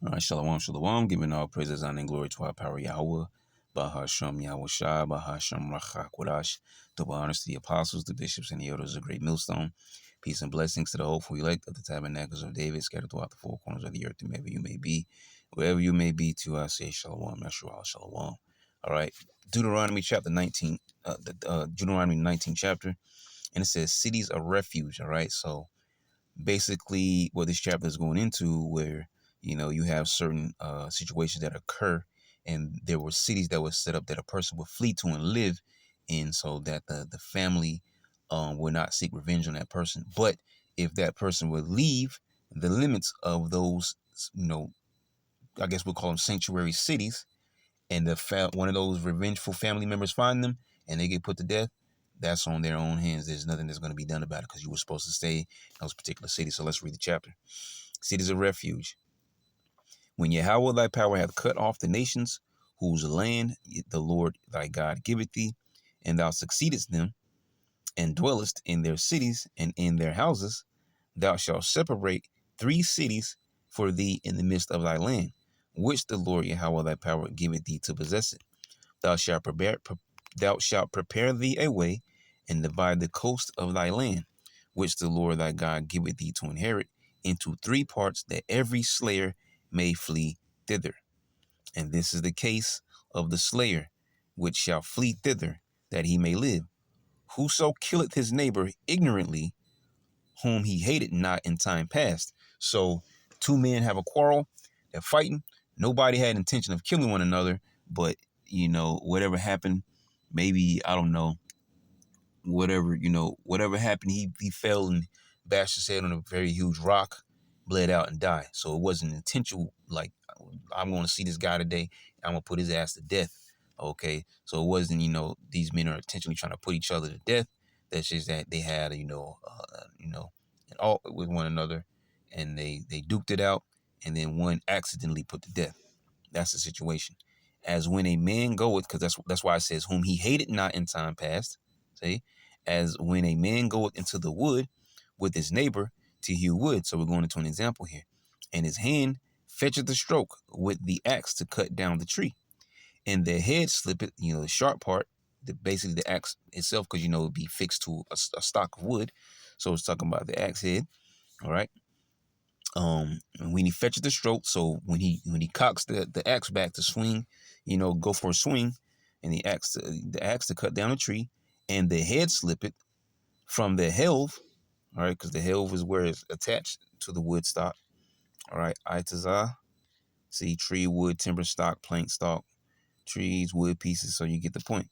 All right, shalom, shalom. Giving all praises, honor, and glory to our power Yahweh. Bahasham Yahweh Shai, Bahasham Rachak Kodash. Double honors to the apostles, the bishops, and the elders of Great Millstone. Peace and blessings to the hopeful elect of the tabernacles of David, scattered throughout the four corners of the earth, wherever you may be. Wherever you may be, to I say shalom, Yeshua, shalom. All right, Deuteronomy chapter 19, Deuteronomy 19 chapter, and it says cities of refuge. All right, so basically what this chapter is going into, where you have certain situations that occur, and there were cities that were set up that a person would flee to and live in, so that the family would not seek revenge on that person. But if that person would leave the limits of those, I guess we'll call them sanctuary cities, and one of those revengeful family members find them and they get put to death, that's on their own hands. There's nothing that's going to be done about it, because you were supposed to stay in those particular cities. So let's read the chapter. Cities of refuge. When Yahweh thy power hath cut off the nations whose land the Lord thy God giveth thee, and thou succeedest them, and dwellest in their cities and in their houses, thou shalt separate 3 cities for thee in the midst of thy land, which the Lord Yahweh thy power giveth thee to possess it. Thou shalt prepare thee a way, and divide the coast of thy land, which the Lord thy God giveth thee to inherit, into 3 parts, that every slayer may flee thither. And this is the case of the slayer, which shall flee thither, that he may live. Whoso killeth his neighbor ignorantly, whom he hated not in time past. So 2 men have a quarrel, they're fighting. Nobody had intention of killing one another, but whatever happened, maybe, I don't know, whatever happened, he fell and bashed his head on a very huge rock, bled out and died. So it wasn't intentional, like, I'm going to see this guy today, I'm going to put his ass to death. Okay, so it wasn't, these men are intentionally trying to put each other to death. That's just that they had, an alt with one another, and they duked it out, and then one accidentally put to death. That's the situation. As when a man goeth, because that's why it says, whom he hated not in time past. See, as when a man goeth into the wood with his neighbor to hew wood. So we're going into an example here. And his hand fetcheth the stroke with the axe to cut down the tree, and the head slippeth, the sharp part, basically the axe itself, because it'd be fixed to a stock of wood. So it's talking about the axe head. All right. And when he fetches the stroke, so when he cocks the axe back to swing, go for a swing, and the axe to cut down a tree, and the head slippeth from the helve, all right, because the helve is where it's attached to the wood stock. All right, itazah, see, tree, wood, timber, stock, plank, stalk, trees, wood pieces. So you get the point.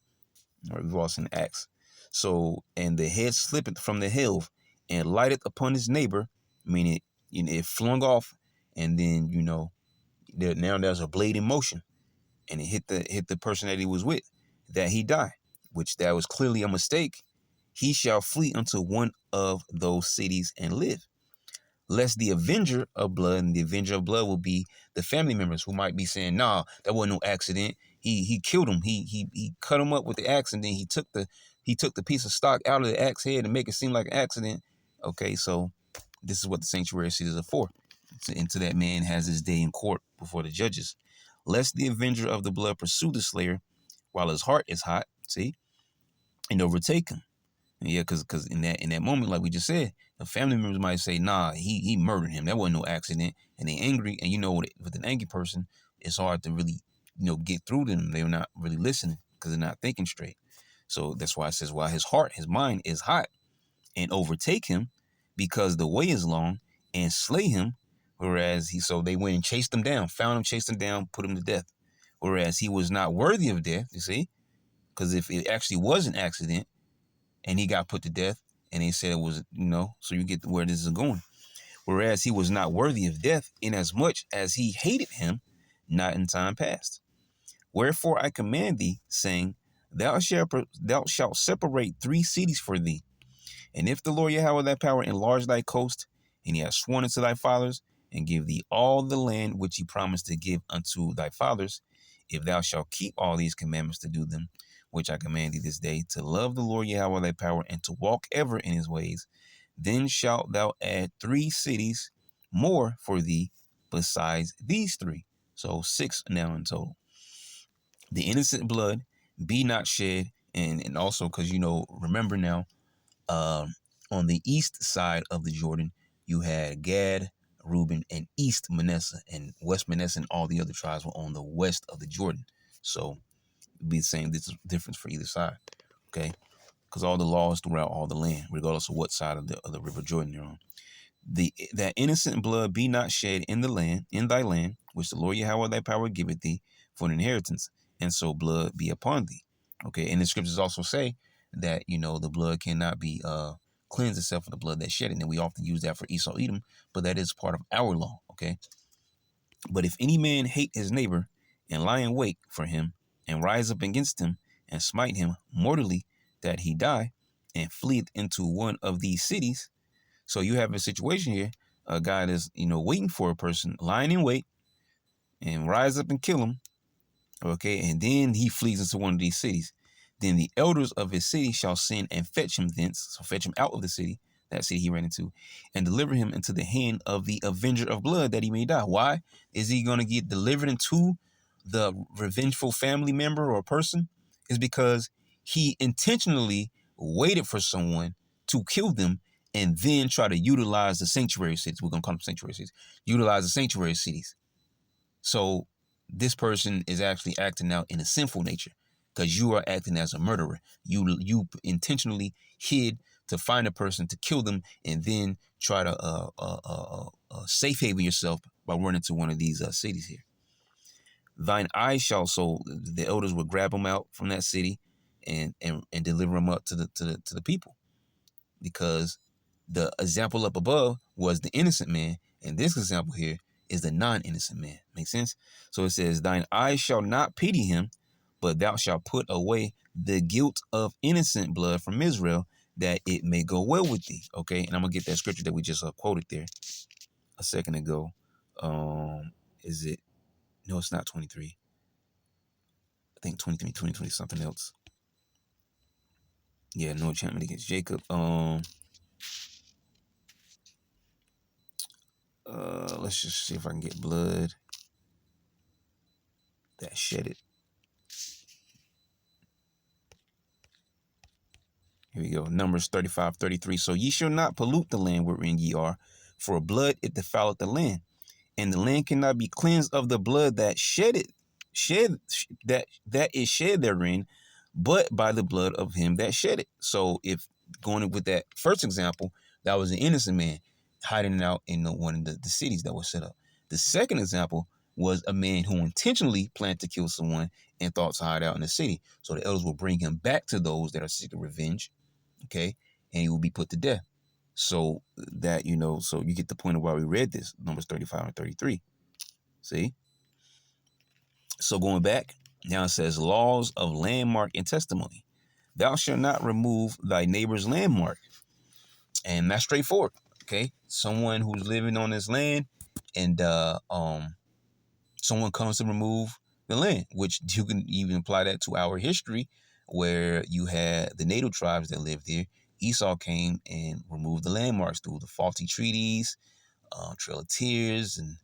All right, we've all seen the axe. So, and the head slippeth from the helve and lighteth upon his neighbor, meaning it flung off, and then now there's a blade in motion, and it hit the person that he was with, that he died, which that was clearly a mistake. He shall flee unto one of those cities and live, lest the avenger of blood, and the avenger of blood will be the family members who might be saying, nah, that wasn't no accident. He killed him. He cut him up with the axe, and then he took the piece of stock out of the axe head and make it seem like an accident. Okay, so this is what the sanctuary cities are for. Until that man has his day in court before the judges. Lest the avenger of the blood pursue the slayer while his heart is hot, see, and overtake him. Yeah, because in that moment, like we just said, the family members might say, nah, he murdered him. That wasn't no accident. And they angry. And with an angry person, it's hard to really, get through to them. They're not really listening because they're not thinking straight. So that's why it says, while his mind is hot, and overtake him, because the way is long, and slay him. Whereas so they went and chased him down, found him, chased him down, put him to death. Whereas he was not worthy of death, you see, because if it actually was an accident and he got put to death, and they said it was, so you get where this is going. Whereas he was not worthy of death, inasmuch as he hated him not in time past. Wherefore I command thee, saying, thou shalt separate 3 cities for thee. And if the Lord Yahweh thy power enlarge thy coast, and he has sworn unto thy fathers, and give thee all the land which he promised to give unto thy fathers, if thou shalt keep all these commandments to do them, which I command thee this day, to love the Lord Yahweh thy power, and to walk ever in his ways, then shalt thou add 3 cities more for thee besides these three. So 6 now in total. The innocent blood be not shed. And also, because, remember now, on the east side of the Jordan, you had Gad, Reuben, and East Manasseh, and West Manasseh and all the other tribes were on the west of the Jordan. So it'd be the same difference for either side, okay? Because all the laws throughout all the land, regardless of what side of the river Jordan you're on. That innocent blood be not shed in thy land, which the Lord Yahweh thy power giveth thee for an inheritance, and so blood be upon thee. Okay, and the scriptures also say that the blood cannot be cleansed itself of the blood that shed it. And we often use that for Esau Edom, but that is part of our law. Okay, but if any man hate his neighbor and lie in wait for him and rise up against him and smite him mortally that he die and fleeth into one of these cities. So you have a situation here, a guy that's, waiting for a person, lying in wait, and rise up and kill him, okay? And then he flees into one of these cities. Then the elders of his city shall send and fetch him thence, so fetch him out of the city, that city he ran into, and deliver him into the hand of the avenger of blood that he may die. Why is he going to get delivered into the revengeful family member or person? Is because he intentionally waited for someone to kill them and then try to utilize the sanctuary cities. We're going to call them sanctuary cities. Utilize the sanctuary cities. So this person is actually acting out in a sinful nature because you are acting as a murderer. You intentionally hid to find a person to kill them and then try to safe haven yourself by running to one of these cities here. Thine eyes shall, so the elders would grab them out from that city and deliver them up to the people, because the example up above was the innocent man, and this example here is the non-innocent man. Make sense? So it says, thine eyes shall not pity him, but thou shalt put away the guilt of innocent blood from Israel, that it may go well with thee. Okay, and I'm gonna get that scripture that we just quoted there a second ago. Is it? No, it's not 23. I think 23, 20, something else. Yeah, no enchantment against Jacob. Let's just see if I can get blood that shed it. Here we go. Numbers 35:33. So ye shall not pollute the land wherein ye are, for blood it defileth the land, and the land cannot be cleansed of the blood that that is shed therein, but by the blood of him that shed it. So if going with that first example, that was an innocent man hiding out in one of the cities that was set up. The second example was a man who intentionally planned to kill someone and thought to hide out in the city. So the elders will bring him back to those that are seeking revenge, okay, and he will be put to death. So that, so you get the point of why we read this, Numbers 35 and 33. See? So going back, now it says laws of landmark and testimony. Thou shalt not remove thy neighbor's landmark. And that's straightforward. Okay. Someone who's living on this land and someone comes to remove the land, which you can even apply that to our history, where you had the native tribes that lived there. Esau came and removed the landmarks through the faulty treaties, Trail of Tears, and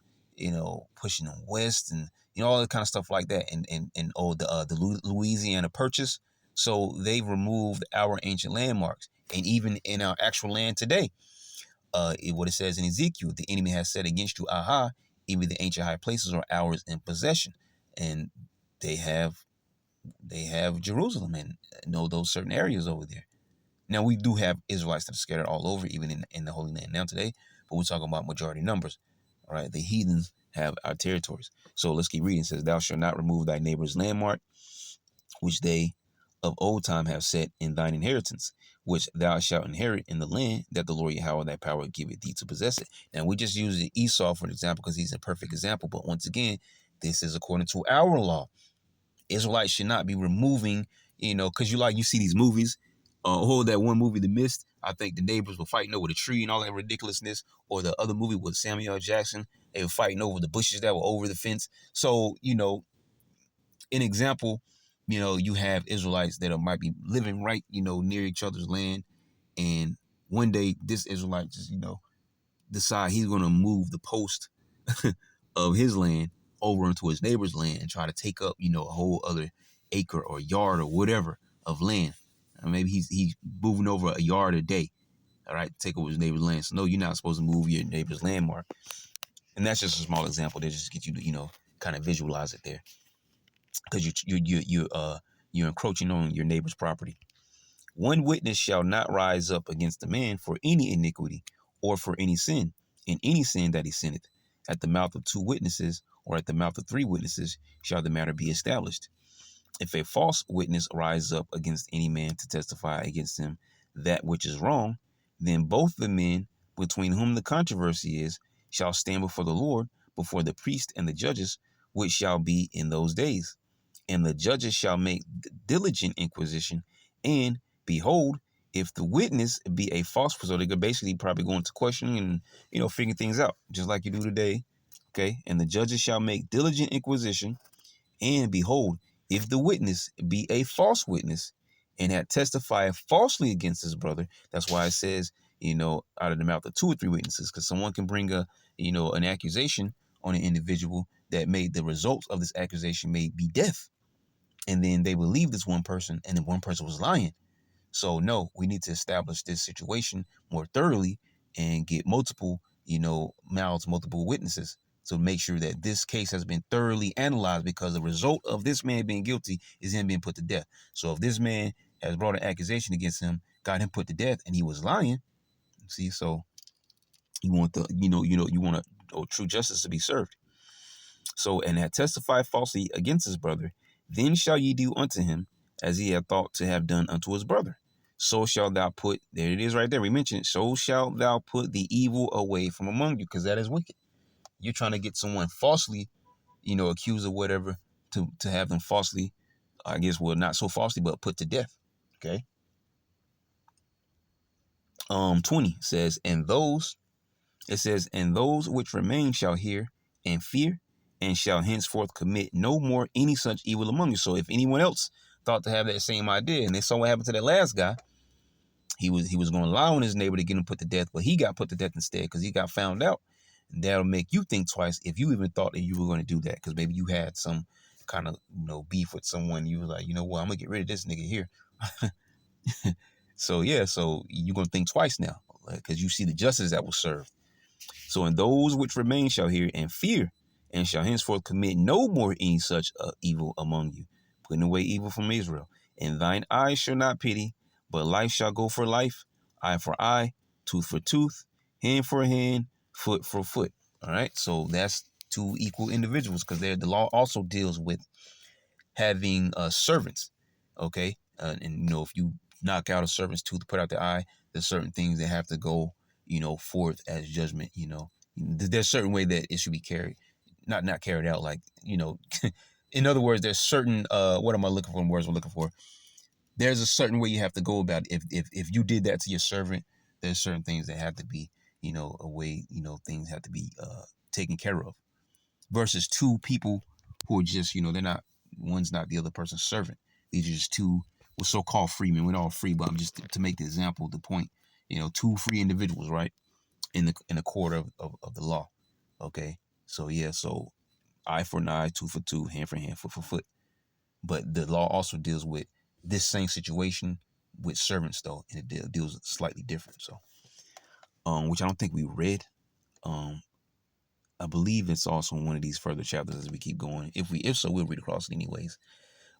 pushing them west, and all that kind of stuff like that, and the Louisiana Purchase. So they removed our ancient landmarks, and even in our actual land today, what it says in Ezekiel, the enemy has said against you, aha, even the ancient high places are ours in possession, and they have Jerusalem and those certain areas over there. Now we do have Israelites that are scattered all over, even in the Holy Land now today, but we're talking about majority numbers. All right, the heathens have our territories. So let's keep reading. It says, thou shalt not remove thy neighbor's landmark, which they of old time have set in thine inheritance, which thou shalt inherit in the land that the Lord Yahweh thy power giveth thee to possess it. Now we just use Esau for an example because he's a perfect example. But once again, this is according to our law. Israelites should not be removing, because you see these movies. That one movie, The Mist, I think the neighbors were fighting over the tree and all that ridiculousness. Or the other movie with Samuel L. Jackson, they were fighting over the bushes that were over the fence. So, an example, you have Israelites that might be living right, near each other's land. And one day this Israelite just, decide he's going to move the post of his land over into his neighbor's land and try to take up, a whole other acre or yard or whatever of land. Maybe he's moving over a yard a day, all right, take over his neighbor's land. So no, you're not supposed to move your neighbor's landmark. And that's just a small example that just get you to, kind of visualize it there, because you're encroaching on your neighbor's property. One witness shall not rise up against a man for any iniquity or for any sin, in any sin that he sinneth. At the mouth of two witnesses or at the mouth of three witnesses shall the matter be established. If a false witness rise up against any man to testify against him that which is wrong, then both the men between whom the controversy is shall stand before the Lord, before the priest and the judges, which shall be in those days. And the judges shall make diligent inquisition, and behold, if the witness be a false, so they could basically probably go into questioning and, figuring things out, just like you do today. Okay. And the judges shall make diligent inquisition, and behold, if the witness be a false witness and had testified falsely against his brother, that's why it says, out of the mouth of two or three witnesses, because someone can bring an accusation on an individual that made the results of this accusation may be death. And then they believe this one person, and then one person was lying. So no, we need to establish this situation more thoroughly and get multiple, mouths, multiple witnesses to make sure that this case has been thoroughly analyzed, because the result of this man being guilty is him being put to death. So if this man has brought an accusation against him, got him put to death, and he was lying, see, so you want you want true justice to be served. So, and had testified falsely against his brother, then shall ye do unto him as he had thought to have done unto his brother. So shalt thou put, there it is right there, we mentioned, so shalt thou put the evil away from among you, because that is wicked. You're trying to get someone falsely, accused of whatever, to have them falsely, I guess, well, not so falsely, but put to death. Okay. 20 says, and those which remain shall hear and fear, and shall henceforth commit no more any such evil among you. So if anyone else thought to have that same idea, and they saw what happened to that last guy, he was going to lie on his neighbor to get him put to death, but he got put to death instead because he got found out. And that'll make you think twice if you even thought that you were going to do that, because maybe you had some kind of beef with someone. You were like, what, I'm gonna get rid of this nigga here. So yeah, so you're gonna think twice now, because you see the justice that was served. So, and those which remain shall hear and fear, and shall henceforth commit no more any such evil among you, putting away evil from Israel. And thine eye shall not pity, but life shall go for life, eye for eye, tooth for tooth, hand for hand, foot for foot. All right, so that's two equal individuals, because the law also deals with having servants. Okay, and if you knock out a servant's tooth, put out the eye, there's certain things that have to go forth as judgment. There's certain way that it should be carried, not carried out, like in other words, there's certain what am I looking for, words I'm looking for, there's a certain way you have to go about it. If you did that to your servant, there's certain things that have to be a way, things have to be taken care of, versus two people who are just they're not, one's not the other person's servant. These are just two, well, so-called free men. We're not all free, but I'm just to make the example, the point, two free individuals, right, in the court of the law. Okay, so yeah, so eye for an eye, tooth for tooth, hand for hand, foot for foot. But the law also deals with this same situation with servants, though, and it deals slightly different. So, which I don't think we read. I believe it's also in one of these further chapters as we keep going. If so, we'll read across it anyways.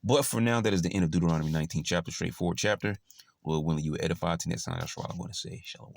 But for now, that is the end of Deuteronomy 19 chapter, straightforward chapter. Lord willing, you will edify. To next time, that's what I'm going to say. Shalom.